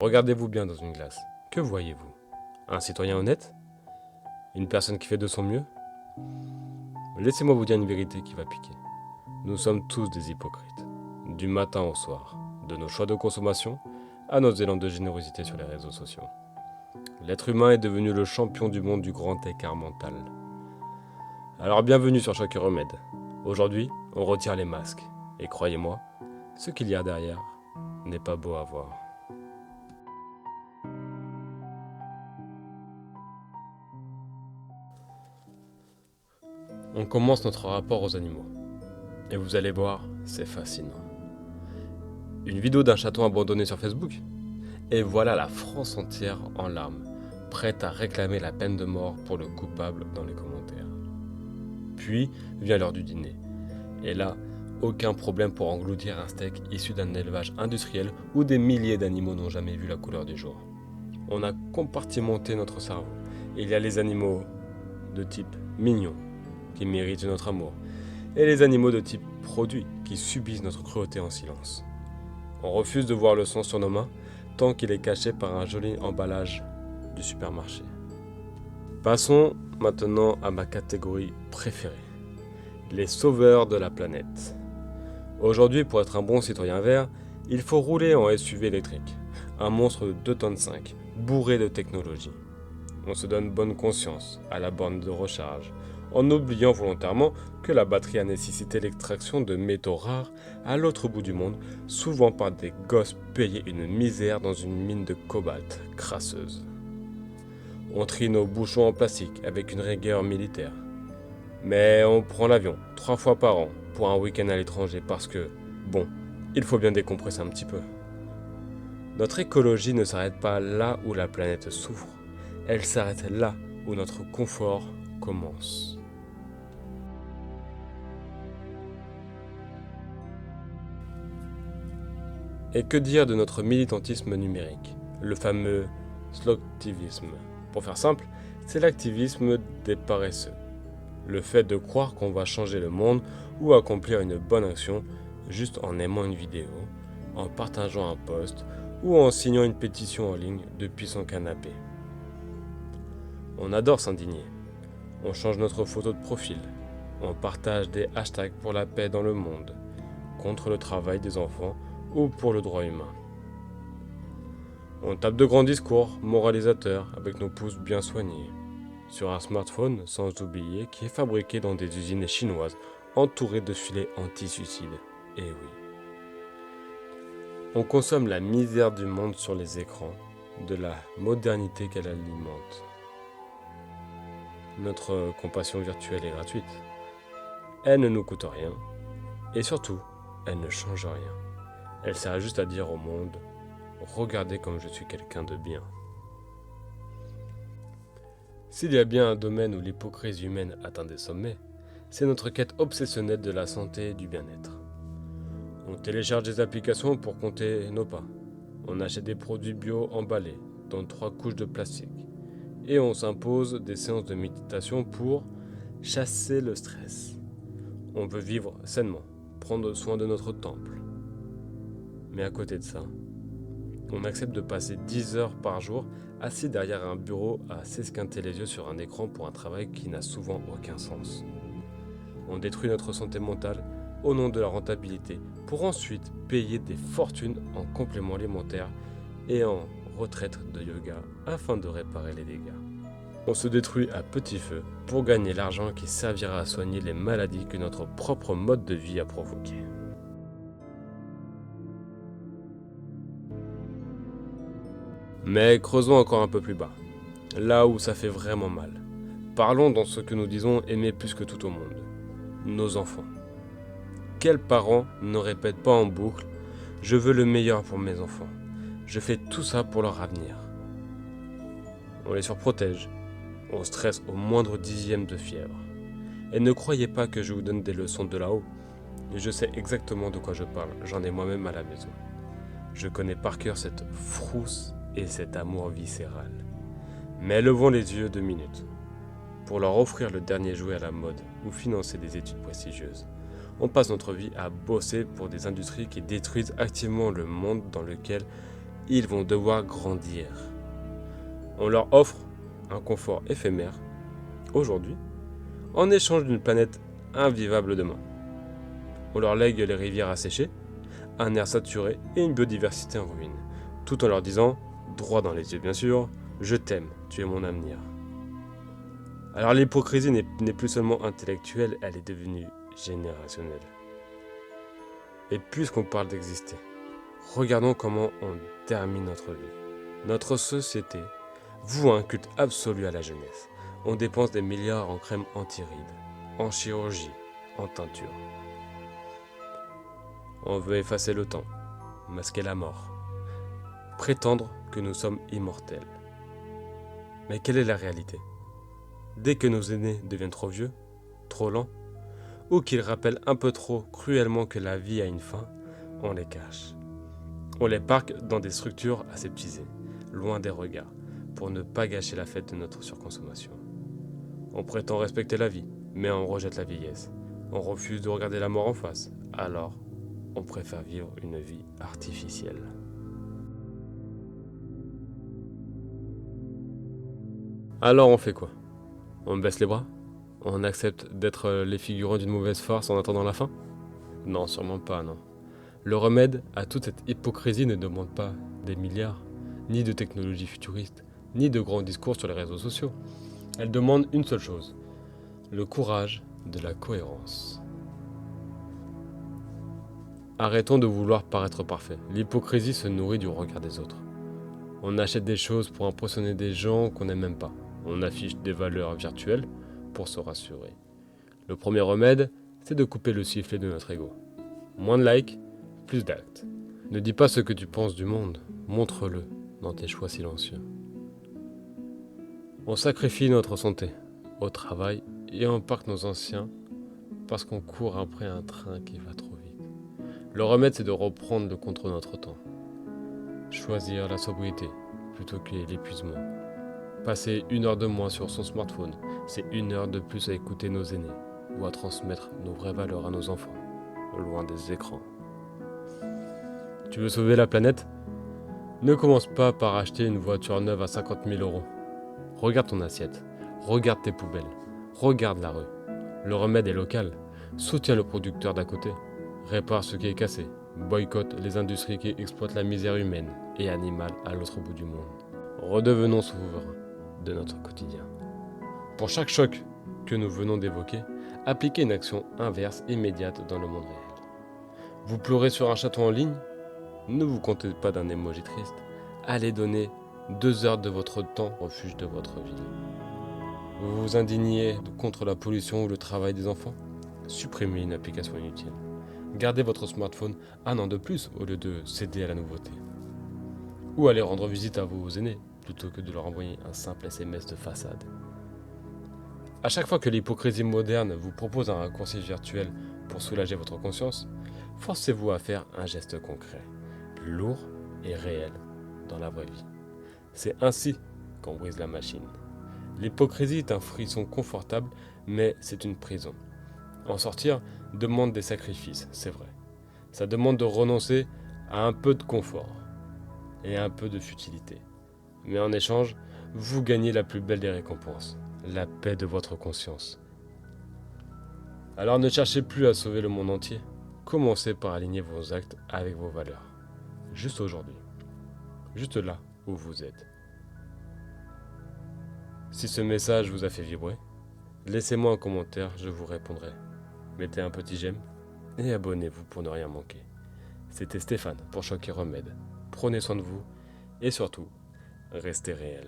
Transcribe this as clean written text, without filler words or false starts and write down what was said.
Regardez-vous bien dans une glace. Que voyez-vous? Un citoyen honnête? Une personne qui fait de son mieux? Laissez-moi vous dire une vérité qui va piquer. Nous sommes tous des hypocrites. Du matin au soir. De nos choix de consommation à nos élans de générosité sur les réseaux sociaux. L'être humain est devenu le champion du monde du grand écart mental. Alors bienvenue sur Choc et Remède. Aujourd'hui, on retire les masques. Et croyez-moi, ce qu'il y a derrière n'est pas beau à voir. On commence notre rapport aux animaux. Et vous allez voir, c'est fascinant. Une vidéo d'un chaton abandonné sur Facebook? Et voilà la France entière en larmes, prête à réclamer la peine de mort pour le coupable dans les commentaires. Puis vient l'heure du dîner. Et là, aucun problème pour engloutir un steak issu d'un élevage industriel où des milliers d'animaux n'ont jamais vu la couleur du jour. On a compartimenté notre cerveau. Il y a les animaux de type mignon, qui méritent notre amour, et les animaux de type produit, qui subissent notre cruauté en silence. On refuse de voir le sang sur nos mains, tant qu'il est caché par un joli emballage du supermarché. Passons maintenant à ma catégorie préférée, les sauveurs de la planète. Aujourd'hui, pour être un bon citoyen vert, il faut rouler en SUV électrique, un monstre de 2 tonnes 5, bourré de technologie. On se donne bonne conscience à la borne de recharge, en oubliant volontairement que la batterie a nécessité l'extraction de métaux rares à l'autre bout du monde, souvent par des gosses payés une misère dans une mine de cobalt crasseuse. On trie nos bouchons en plastique avec une rigueur militaire. Mais on prend l'avion 3 fois par an pour un week-end à l'étranger parce que, bon, il faut bien décompresser un petit peu. Notre écologie ne s'arrête pas là où la planète souffre, elle s'arrête là où notre confort commence. Et que dire de notre militantisme numérique, le fameux slogtivisme? Pour faire simple, c'est l'activisme des paresseux. Le fait de croire qu'on va changer le monde ou accomplir une bonne action juste en aimant une vidéo, en partageant un post ou en signant une pétition en ligne depuis son canapé. On adore s'indigner. On change notre photo de profil. On partage des hashtags pour la paix dans le monde, contre le travail des enfants ou pour le droit humain. On tape de grands discours moralisateurs avec nos pouces bien soignés, sur un smartphone sans oublier qui est fabriqué dans des usines chinoises entourées de filets anti-suicides. Eh oui. On consomme la misère du monde sur les écrans, de la modernité qu'elle alimente. Notre compassion virtuelle est gratuite. Elle ne nous coûte rien. Et surtout, elle ne change rien. Elle sert juste à dire au monde « Regardez comme je suis quelqu'un de bien ». S'il y a bien un domaine où l'hypocrisie humaine atteint des sommets, c'est notre quête obsessionnelle de la santé et du bien-être. On télécharge des applications pour compter nos pas. On achète des produits bio emballés, dans 3 couches de plastique. Et on s'impose des séances de méditation pour chasser le stress. On veut vivre sainement, prendre soin de notre temple. Mais à côté de ça, on accepte de passer 10 heures par jour assis derrière un bureau à s'esquinter les yeux sur un écran pour un travail qui n'a souvent aucun sens. On détruit notre santé mentale au nom de la rentabilité pour ensuite payer des fortunes en compléments alimentaires et en retraite de yoga afin de réparer les dégâts. On se détruit à petit feu pour gagner l'argent qui servira à soigner les maladies que notre propre mode de vie a provoquées. Mais creusons encore un peu plus bas, là où ça fait vraiment mal. Parlons dans ce que nous disons aimer plus que tout au monde, nos enfants. Quels parents ne répètent pas en boucle « Je veux le meilleur pour mes enfants, je fais tout ça pour leur avenir ». On les surprotège, on stresse au moindre dixième de fièvre. Et ne croyez pas que je vous donne des leçons de là-haut, je sais exactement de quoi je parle, j'en ai moi-même à la maison. Je connais par cœur cette frousse et cet amour viscéral. Mais levons les yeux 2 minutes, pour leur offrir le dernier jouet à la mode ou financer des études prestigieuses. On passe notre vie à bosser pour des industries qui détruisent activement le monde dans lequel ils vont devoir grandir. On leur offre un confort éphémère, aujourd'hui, en échange d'une planète invivable demain. On leur lègue les rivières asséchées, un air saturé et une biodiversité en ruine, tout en leur disant, droit dans les yeux bien sûr, je t'aime, tu es mon avenir. Alors l'hypocrisie n'est plus seulement intellectuelle, elle est devenue générationnelle. Et puisqu'on parle d'exister, regardons comment on termine notre vie. Notre société voue un culte absolu à la jeunesse. On dépense des milliards en crème anti-rides, en chirurgie, en teinture. On veut effacer le temps, masquer la mort, prétendre que nous sommes immortels. Mais quelle est la réalité ? Dès que nos aînés deviennent trop vieux, trop lents, ou qu'ils rappellent un peu trop cruellement que la vie a une fin, on les cache. On les parque dans des structures aseptisées, loin des regards, pour ne pas gâcher la fête de notre surconsommation. On prétend respecter la vie, mais on rejette la vieillesse. On refuse de regarder la mort en face, alors on préfère vivre une vie artificielle. Alors on fait quoi ? On baisse les bras ? On accepte d'être les figurants d'une mauvaise farce en attendant la fin ? Non, sûrement pas, non. Le remède à toute cette hypocrisie ne demande pas des milliards, ni de technologies futuristes, ni de grands discours sur les réseaux sociaux. Elle demande une seule chose, le courage de la cohérence. Arrêtons de vouloir paraître parfait. L'hypocrisie se nourrit du regard des autres. On achète des choses pour impressionner des gens qu'on n'aime même pas. On affiche des valeurs virtuelles pour se rassurer. Le premier remède, c'est de couper le sifflet de notre ego. Moins de likes, plus d'actes. Ne dis pas ce que tu penses du monde, montre-le dans tes choix silencieux. On sacrifie notre santé au travail et on parque nos anciens parce qu'on court après un train qui va trop vite. Le remède, c'est de reprendre le contrôle de notre temps. Choisir la sobriété plutôt que l'épuisement. Passer 1 heure de moins sur son smartphone, c'est 1 heure de plus à écouter nos aînés ou à transmettre nos vraies valeurs à nos enfants, loin des écrans. Tu veux sauver la planète ? Ne commence pas par acheter une voiture neuve à 50 000 €. Regarde ton assiette, regarde tes poubelles, regarde la rue. Le remède est local. Soutiens le producteur d'à côté. Répare ce qui est cassé. Boycotte les industries qui exploitent la misère humaine et animale à l'autre bout du monde. Redevenons souverains de notre quotidien. Pour chaque choc que nous venons d'évoquer, appliquez une action inverse immédiate dans le monde réel. Vous pleurez sur un château en ligne ? Ne vous contentez pas d'un emoji triste. Allez donner 2 heures de votre temps au refuge de votre ville. Vous vous indignez contre la pollution ou le travail des enfants ? Supprimez une application inutile. Gardez votre smartphone 1 an de plus au lieu de céder à la nouveauté. Ou allez rendre visite à vos aînés plutôt que de leur envoyer un simple SMS de façade. À chaque fois que l'hypocrisie moderne vous propose un raccourci virtuel pour soulager votre conscience, forcez-vous à faire un geste concret, lourd et réel dans la vraie vie. C'est ainsi qu'on brise la machine. L'hypocrisie est un frisson confortable, mais c'est une prison. En sortir demande des sacrifices, c'est vrai. Ça demande de renoncer à un peu de confort et à un peu de futilité. Mais en échange, vous gagnez la plus belle des récompenses, la paix de votre conscience. Alors ne cherchez plus à sauver le monde entier. Commencez par aligner vos actes avec vos valeurs. Juste aujourd'hui. Juste là où vous êtes. Si ce message vous a fait vibrer, laissez-moi un commentaire, je vous répondrai. Mettez un petit j'aime et abonnez-vous pour ne rien manquer. C'était Stéphane pour Choc et Remède. Prenez soin de vous et surtout, restez réel.